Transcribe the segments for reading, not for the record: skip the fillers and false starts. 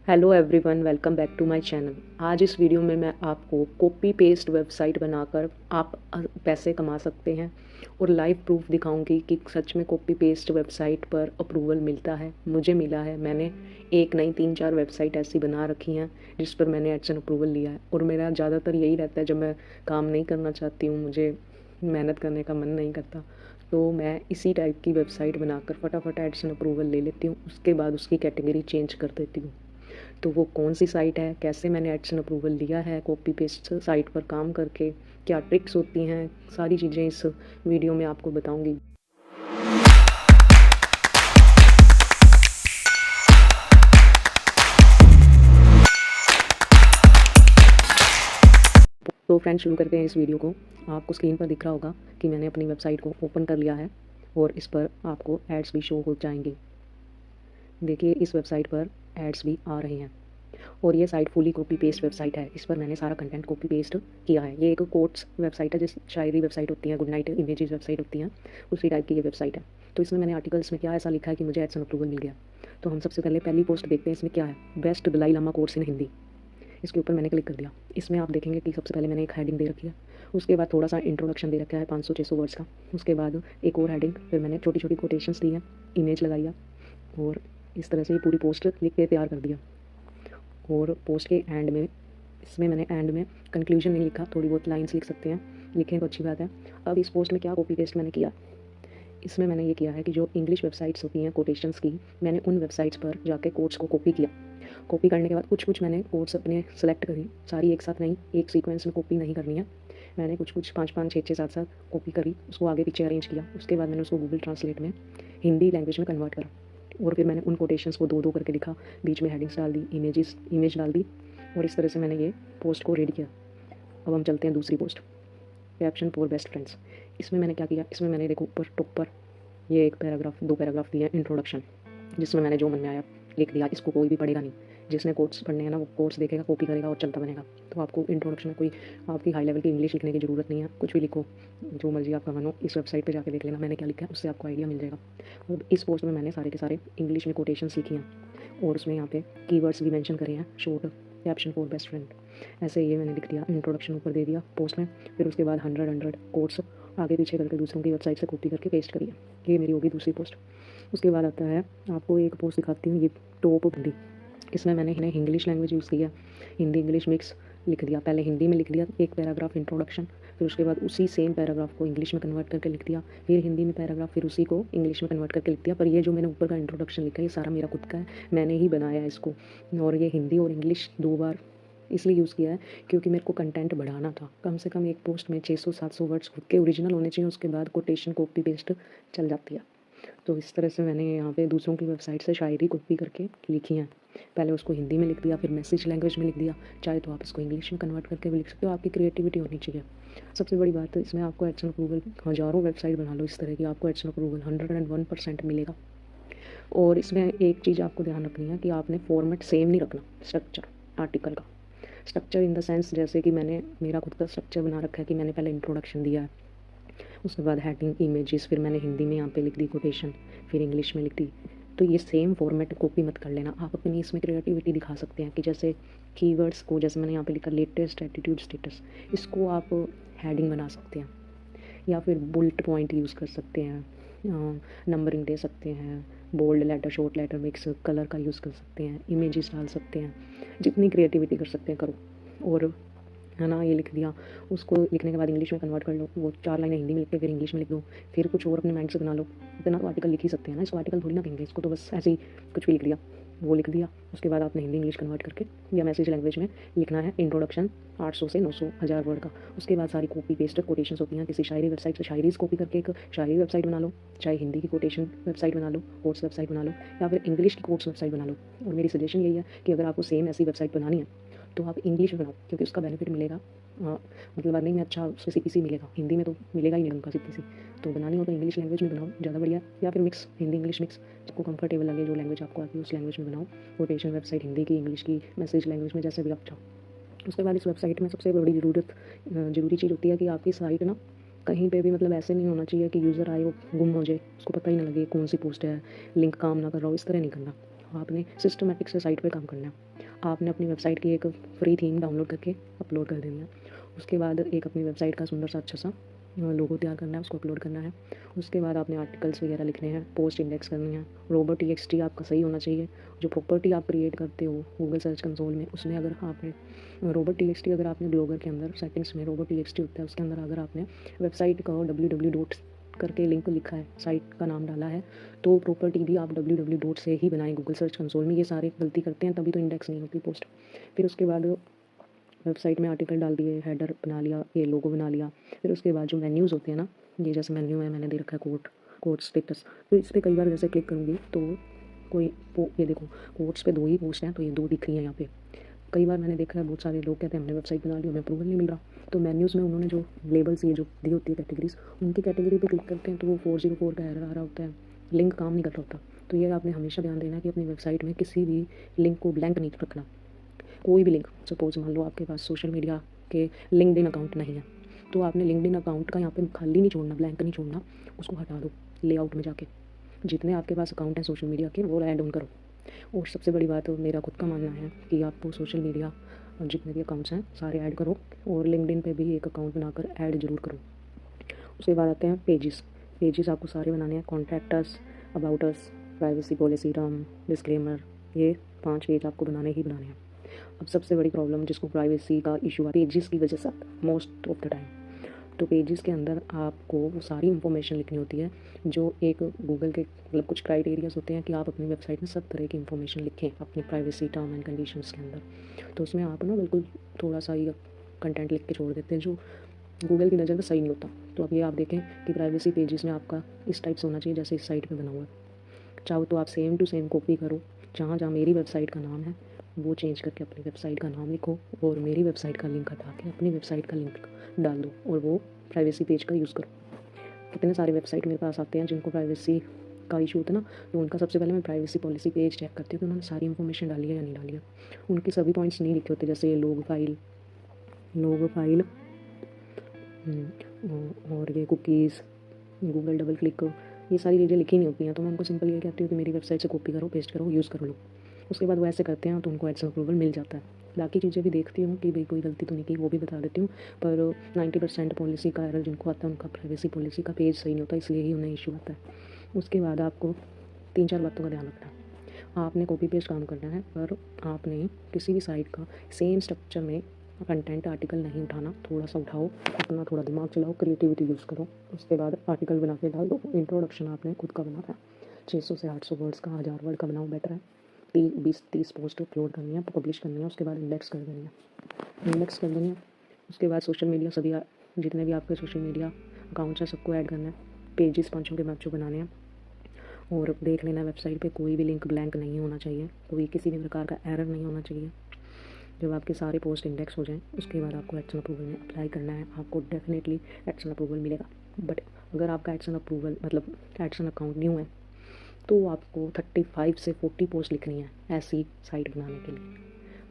Hello everyone, welcome back to my channel. आज इस video में मैं आपको कॉपी पेस्ट वेबसाइट बनाकर आप पैसे कमा सकते हैं और लाइव प्रूफ दिखाऊंगी कि सच में कॉपी पेस्ट वेबसाइट पर अप्रूवल मिलता है। मुझे मिला है। मैंने एक नहीं 3-4 वेबसाइट ऐसी बना रखी हैं जिस पर मैंने एडसन अप्रूवल लिया है। और मेरा ज़्यादातर यही रहता है, जब मैं काम नहीं करना चाहती हूँ, मुझे मेहनत करने का मन नहीं करता, तो मैं इसी टाइप की वेबसाइट बनाकर फटाफट एडसन अप्रूवल ले लेती हूँ। उसके बाद उसकी कैटेगरी चेंज कर देती हूँ। तो वो कौन सी साइट है, कैसे मैंने एडसन अप्रूवल लिया है कॉपी पेस्ट साइट पर काम करके, क्या ट्रिक्स होती हैं, सारी चीज़ें इस वीडियो में आपको बताऊंगी। तो फ्रेंड्स, शुरू करते हैं इस वीडियो को। आपको स्क्रीन पर दिख रहा होगा कि मैंने अपनी वेबसाइट को ओपन कर लिया है और इस पर आपको एड्स भी शो हो जाएंगे। देखिए, इस वेबसाइट पर एड्स भी आ रहे हैं और ये site fully copy paste website है। इस पर मैंने सारा कंटेंट कॉपी पेस्ट किया है। ये एक कोट्स वेबसाइट है, जिस शायरी वेबसाइट होती है, गुड नाइट इमेजेस वेबसाइट होती हैं, उसी टाइप की ये वेबसाइट है। तो इसमें मैंने आर्टिकल्स में क्या ऐसा लिखा है कि मुझे एडसन अप्रूवल मिल गया। तो हम सबसे पहले पहली पोस्ट देखते हैं। इसमें क्या है, best Dalai Lama course in Hindi. इसके ऊपर मैंने क्लिक कर दिया। इसमें आप देखेंगे कि सबसे पहले मैंने एक हेडिंग दे रखी है, उसके बाद थोड़ा सा इंट्रोडक्शन दे रखा है 500-600 वर्ड्स का, उसके बाद एक और हेडिंग, फिर मैंने छोटी छोटी कोटेशंस दी है, इमेज लगाई है और इस तरह से ये पूरी पोस्ट लिख के तैयार कर दिया। और पोस्ट के एंड में, इसमें मैंने एंड में कंक्लूजन नहीं लिखा, थोड़ी बहुत लाइंस लिख सकते हैं, लिखें तो अच्छी बात है। अब इस पोस्ट में क्या कॉपी पेस्ट मैंने किया, इसमें मैंने ये किया है कि जो इंग्लिश वेबसाइट्स होती हैं कोटेशंस की, मैंने उन वेबसाइट्स पर जाके कोट्स को कॉपी किया। कॉपी करने के बाद कुछ कुछ मैंने कोट्स अपने सेलेक्ट करी, सारी एक साथ नहीं, एक सीक्वेंस में कॉपी नहीं करनी है। मैंने कुछ कुछ 5-5, 6-6, 7-7 कॉपी करी, उसको आगे पीछे अरेंज किया। उसके बाद मैंने उसको गूगल ट्रांसलेट में हिंदी लैंग्वेज में कन्वर्ट करा और फिर मैंने उन कोटेशंस को 2-2 करके लिखा, बीच में हेडिंग्स डाल दी, इमेज डाल दी और इस तरह से मैंने ये पोस्ट को रेडी किया। अब हम चलते हैं दूसरी post, caption for best friends. इसमें मैंने क्या किया, इसमें मैंने देखो ऊपर टॉप पर ये एक पैराग्राफ, 2 पैराग्राफ दिए हैं इंट्रोडक्शन, जिसमें मैंने जो मन में आया लिख दिया। इसको कोई भी पढ़ेगा नहीं, जिसने कोर्स पढ़ने हैं ना, वो कोर्स देखेगा, कॉपी करेगा और चलता बनेगा। तो आपको इंट्रोडक्शन में कोई आपकी हाई लेवल की इंग्लिश लिखने की ज़रूरत नहीं है, कुछ भी लिखो, जो मर्जी आपका मन हो। इस वेबसाइट पे जाके देख लेना मैंने क्या लिखा है, उससे आपको आइडिया मिल जाएगा। और इस पोस्ट में मैंने सारे के सारे इंग्लिश में कोटेशंस लिखी हैं और उसमें यहाँ पे कीवर्ड्स भी मेंशन करे हैं, short caption for best friend. ऐसे ये मैंने लिख दिया, इंट्रोडक्शन ऊपर दे दिया पोस्ट में, फिर उसके बाद 100 कोट्स आगे पीछे करके दूसरों की वेबसाइट से कॉपी करके पेस्ट करिए। ये मेरी होगी दूसरी पोस्ट। उसके बाद आता है, आपको एक पोस्ट दिखाती हूँ, ये टॉप हिंदी। इसमें मैंने इंग्लिश लैंग्वेज यूज़ किया, हिंदी इंग्लिश मिक्स लिख दिया। पहले हिंदी में लिख दिया एक पैराग्राफ इंट्रोडक्शन, फिर उसके बाद उसी सेम पैराग्राफ को इंग्लिश में कन्वर्ट करके लिख दिया, फिर हिंदी में पैराग्राफ, फिर उसी को इंग्लिश में कन्वर्ट करके लिख दिया। पर ये जो मैंने ऊपर का इंट्रोडक्शन लिखा है, ये सारा मेरा खुद का है, मैंने ही बनाया है इसको। और ये हिंदी और इंग्लिश 2 बार इसलिए यूज़ किया है क्योंकि मेरे को कंटेंट बढ़ाना था। कम से कम एक पोस्ट में 600-700 वर्ड्स खुद के ओरिजिनल होने चाहिए, उसके बाद कोटेशन कॉपी पेस्ट चल जाती है। तो इस तरह से मैंने यहाँ पे दूसरों की वेबसाइट से शायरी कॉपी करके लिखी हैं। पहले उसको हिंदी में लिख दिया, फिर मैसेज लैंग्वेज में लिख दिया, चाहे तो आप इसको इंग्लिश में कन्वर्ट करके भी लिख सकते हो। आपकी क्रिएटिविटी होनी चाहिए। सबसे बड़ी बात है इसमें, आपको एडसन अप्रूवल, हज़ारों वेबसाइट बना लो इस तरह की, आपको एडसन अप्रूवल 101% मिलेगा। और इसमें एक चीज़ आपको ध्यान रखनी है कि आपने फॉर्मेट सेम नहीं रखना, स्ट्रक्चर आर्टिकल का। स्ट्रक्चर इन द सेंस, जैसे कि मैंने मेरा खुद का स्ट्रक्चर बना रखा है कि मैंने पहले इंट्रोडक्शन दिया है, उसके बाद हेडिंग, इमेजेस, फिर मैंने हिंदी में यहाँ पे लिख दी कोटेशन, फिर इंग्लिश में लिख दी। तो ये सेम फॉर्मेट कॉपी मत कर लेना। आप अपनी इसमें क्रिएटिविटी दिखा सकते हैं कि जैसे कीवर्ड्स को, जैसे मैंने यहाँ पे लिखा लेटेस्ट एटीट्यूड स्टेटस, इसको आप हेडिंग बना सकते हैं, या फिर बुलेट पॉइंट यूज़ कर सकते हैं, नंबरिंग दे सकते हैं, bold letter, short letter mix, colour का यूज़ कर सकते हैं, इमेजेस डाल सकते हैं। जितनी क्रिएटिविटी कर सकते हैं करो। और है ना, ये लिख दिया, उसको लिखने के बाद इंग्लिश में कन्वर्ट कर लो, वो 4 लाइनें हिंदी में लिख के फिर इंग्लिश में लिख दो, फिर कुछ और अपने माइंड से बना लो। इतना तो आर्टिकल लिख ही सकते हैं ना, इसको आर्टिकल थोड़ी ना कहेंगे, इसको तो बस ऐसे ही कुछ भी लिख दिया, वो लिख दिया। उसके बाद आपने हिंदी इंग्लिश कन्वर्ट करके या मैसेज लैंग्वेज में लिखना है इंट्रोडक्शन 800 से 900 हज़ार वर्ड का। उसके बाद सारी कॉपी पेस्ट कोटेशंस होती हैं, किसी शायरी वेबसाइट से शायरीज कॉपी करके एक शायरी वेबसाइट बना लो, चाहे हिंदी की कोटेशन वेबसाइट बना लो, कोर्स वेबसाइट बना लो, या फिर इंग्लिश की कोर्स वेबसाइट बना लो। और मेरी सजेशन यही है कि अगर आपको सेम ऐसी वेबसाइट बनानी है तो आप इंग्लिश में बनाओ, क्योंकि उसका बेनिफिट मिलेगा। मतलब अर्निंग में अच्छा उससे सीपीसी मिलेगा, हिंदी में तो मिलेगा ही नहीं उनका सीपीसी। तो बनानी हो तो इंग्लिश लैंग्वेज में बनाओ, ज़्यादा बढ़िया। या फिर मिक्स, हिंदी इंग्लिश मिक्स, आपको कंफर्टेबल लगे, जो लैंग्वेज आपको आती है उस लैंग्वेज में बनाओ। कोटेशन वेबसाइट हिंदी की, इंग्लिश की, मैसेज लैंग्वेज में, जैसे भी आप चाहो। उसके बाद इस वेबसाइट में सबसे बड़ी ज़रूरी चीज़ होती है कि आपकी साइट ना कहीं पे भी, मतलब ऐसे नहीं होना चाहिए कि यूज़र आए वो गुम हो जाए, उसको पता ही ना लगे कौन सी पोस्ट है, लिंक काम ना कर रहा हो, इस तरह नहीं करना। आपने सिस्टमेटिक से साइट पे काम करना है। आपने अपनी वेबसाइट की एक फ्री थीम डाउनलोड करके अपलोड कर देनी है। उसके बाद एक अपनी वेबसाइट का सुंदर सा अच्छा सा लोगो तैयार करना है, उसको अपलोड करना है। उसके बाद आपने आर्टिकल्स वगैरह लिखने हैं, पोस्ट इंडेक्स करनी है। रोबोट टीएक्सटी आपका सही होना चाहिए। जो प्रॉपर्टी आप क्रिएट करते हो गूगल सर्च कंसोल में, उसमें अगर आपने रोबोट टीएक्सटी अगर आपने ब्लॉगर के अंदर सेटिंग्स में रोबोट टीएक्सटी होता है, उसके अंदर अगर आपने वेबसाइट का www डॉट करके लिंक लिखा है, साइट का नाम डाला है, तो प्रॉपर्टी भी आप www डॉट से ही बनाएं गूगल सर्च कंसोल में। ये सारे गलती करते हैं तभी तो इंडेक्स नहीं होती पोस्ट। फिर उसके बाद वेबसाइट में आर्टिकल डाल दिए, हेडर बना लिया, ये लोगो बना लिया। फिर उसके बाद जो मेन्यूज़ होते हैं ना, ये जैसे मेन्यू है मैंने दे रखा है कोट स्टेटस, तो इस पर कई बार जैसे क्लिक करूँगी तो ये देखो कोट्स पे 2 ही पोस्ट हैं, तो ये 2 दिख रही हैं यहाँ पे। कई बार मैंने देखा है बहुत सारे लोग कहते हैं हमने वेबसाइट बना ली, हमें अप्रूवल नहीं मिल रहा। तो मेन्यूज़ में उन्होंने जो लेबल्स ये जो दी होती है कैटेगरीज, उनकी कैटेगरी पे क्लिक करते हैं तो वो 404 का एरर आ रहा होता है, लिंक काम नहीं कर रहा होता। तो ये आपने हमेशा ध्यान देना कि अपनी वेबसाइट में किसी भी लिंक को ब्लैंक नहीं रखना। कोई भी लिंक, सपोज मान लो आपके पास सोशल मीडिया के लिंक्डइन अकाउंट नहीं है, तो आपने लिंक्डइन अकाउंट का यहाँ पे खाली नहीं छोड़ना, ब्लैंक नहीं छोड़ना, उसको हटा दो। लेआउट में जाके जितने आपके पास अकाउंट हैं सोशल मीडिया के वो ऐड ऑन करो। और सबसे बड़ी बात मेरा खुद का मानना है कि आपको सोशल मीडिया जितने भी अकाउंट्स हैं सारे ऐड करो, और लिंक्डइन पे भी एक अकाउंट बनाकर ऐड जरूर करो। उसके बाद आते हैं पेजेस आपको सारे बनाने हैं, contact us, about us, privacy policy, term, disclaimer, ये 5 पेज आपको बनाने ही बनाने हैं। अब सबसे बड़ी प्रॉब्लम जिसको प्राइवेसी का इशू है पेजेस की वजह से मोस्ट ऑफ द टाइम, तो पेजेस के अंदर आपको वो सारी इन्फॉर्मेशन लिखनी होती है जो एक गूगल के मतलब कुछ क्राइटेरियाज होते हैं कि आप अपनी वेबसाइट में सब तरह की इन्फॉर्मेशन लिखें अपनी प्राइवेसी टर्म एंड कंडीशंस के अंदर। तो उसमें आप ना बिल्कुल थोड़ा सा ही कंटेंट लिख के छोड़ देते हैं जो गूगल की नज़र में सही नहीं होता। तो अब ये आप देखें कि प्राइवेसी पेजेस में आपका इस टाइप से होना चाहिए जैसे इस साइट में बना हुआ है। चाहो तो आप सेम टू सेम कॉपी करो, जहाँ जहाँ मेरी वेबसाइट का नाम है वो चेंज करके अपनी वेबसाइट का नाम लिखो, और मेरी वेबसाइट का लिंक हटा के अपनी वेबसाइट का लिंक डाल दो, और वो प्राइवेसी पेज का यूज़ करो। कितने सारे वेबसाइट मेरे पास आते हैं जिनको प्राइवेसी का इशू होता है ना, तो उनका सबसे पहले मैं प्राइवेसी पॉलिसी पेज चेक करती हूँ कि उन्होंने सारी इन्फॉर्मेशन डाली है या नहीं डाली है। उनके सभी पॉइंट्स नहीं लिखे होते, जैसे लोग फाइल और ये कुकीज़, गूगल डबल क्लिक, ये सारी चीज़ें लिखी नहीं होती हैं। तो मैं उनको सिंपल ये कहती हूँ कि मेरी वेबसाइट से कॉपी करो, पेस्ट करो, यूज़ करो लो। उसके बाद वो ऐसे करते हैं तो उनको एडसन अप्रूवल मिल जाता है। बाकी चीज़ें भी देखती हूँ कि भाई कोई गलती तो नहीं की, वो भी बता देती हूँ। पर 90% पॉलिसी का एरर जिनको आता है उनका प्राइवेसी पॉलिसी का पेज सही नहीं होता, इसलिए ही उन्हें इशू आता है। उसके बाद आपको 3-4 बातों का ध्यान रखना है। आपने कॉपी पेस्ट काम करना है, पर आपने किसी भी साइट का सेम स्ट्रक्चर में कंटेंट आर्टिकल नहीं उठाना। थोड़ा सा उठाओ, अपना थोड़ा दिमाग चलाओ, क्रिएटिविटी यूज़ करो। उसके बाद आर्टिकल बना के डाल दो। इंट्रोडक्शन आपने खुद का बनाना है, 600 से 800 वर्ड्स का, 1000 वर्ड का बनाओ, बेटर है। 20-30 पोस्ट अपलोड करनी है, पब्लिश करनी है। उसके बाद इंडेक्स कर देनी है। उसके बाद सोशल मीडिया सभी जितने भी आपके सोशल मीडिया अकाउंट्स हैं सबको ऐड करना है। पेजेस 5 के 5 बनाने हैं, और देख लेना वेबसाइट पे कोई भी लिंक ब्लैंक नहीं होना चाहिए, कोई किसी भी प्रकार का एरर नहीं होना चाहिए। जब आपके सारे पोस्ट इंडेक्स हो जाएं उसके बाद आपको एडसन अप्रूवल में अप्लाई करना है। आपको डेफिनेटली एडसन अप्रूवल मिलेगा। बट अगर आपका एडसन अप्रूवल मतलब एडसन अकाउंट न्यू है तो आपको 35 से 40 पोस्ट लिखनी है ऐसी साइट बनाने के लिए।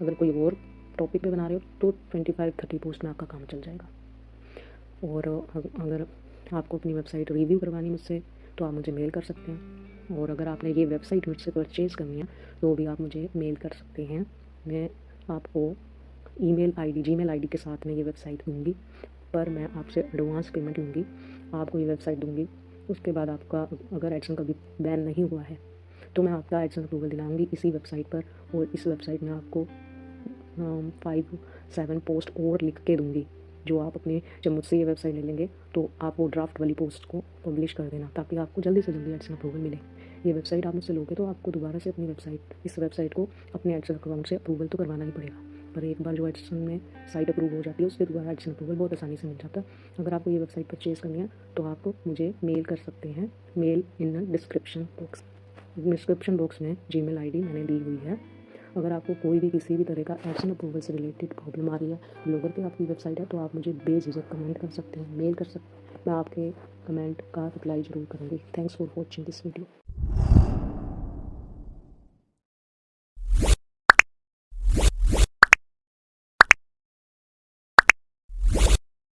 अगर कोई और टॉपिक पे बना रहे हो तो 25-30 पोस्ट में आपका काम चल जाएगा। और अगर आपको अपनी वेबसाइट रिव्यू करवानी मुझसे तो आप मुझे मेल कर सकते हैं, और अगर आपने ये वेबसाइट मुझसे परचेज़ करनी है तो भी आप मुझे मेल कर सकते हैं। मैं आपको जीमेल आईडी के साथ में ये वेबसाइट दूँगी, पर मैं आपसे एडवांस पेमेंट लूँगी, आपको ये वेबसाइट दूँगी। उसके बाद आपका अगर एडसन कभी बैन नहीं हुआ है तो मैं आपका एडसन अप्रूवल दिलाऊँगी इसी वेबसाइट पर, और इस वेबसाइट में आपको 5-7 पोस्ट और लिख के दूँगी जो आप अपने जब मुझसे ये वेबसाइट ले लेंगे तो आप वो ड्राफ्ट वाली पोस्ट को पब्लिश कर देना ताकि आपको जल्दी से जल्दी एडसन अप्रूवल मिले। ये वेबसाइट आप मुझसे लोगे तो आपको दोबारा से अपनी इस वेबसाइट को अपने एडसन अकाउंट से अप्रूवल तो करवाना ही पड़ेगा, पर एक बार जो एडसन में साइट अप्रूव हो जाती है उसके दोबारा एडसन अप्रूवल बहुत आसानी से मिल जाता है। अगर आपको ये वेबसाइट परचेज़ करनी है तो आप मुझे मेल कर सकते हैं। मेल इन डिस्क्रिप्शन बॉक्स में जीमेल आईडी मैंने दी हुई है। अगर आपको कोई भी किसी भी तरह का एडसन अप्रूवल से रिलेटेड प्रॉब्लम आ रही है, ब्लॉगर पे आपकी वेबसाइट है, तो आप मुझे बेझिझक कमेंट कर सकते हैं, मेल कर सकते हैं। मैं आपके कमेंट का रिप्लाई ज़रूर करूँगी। Thanks for watching this video.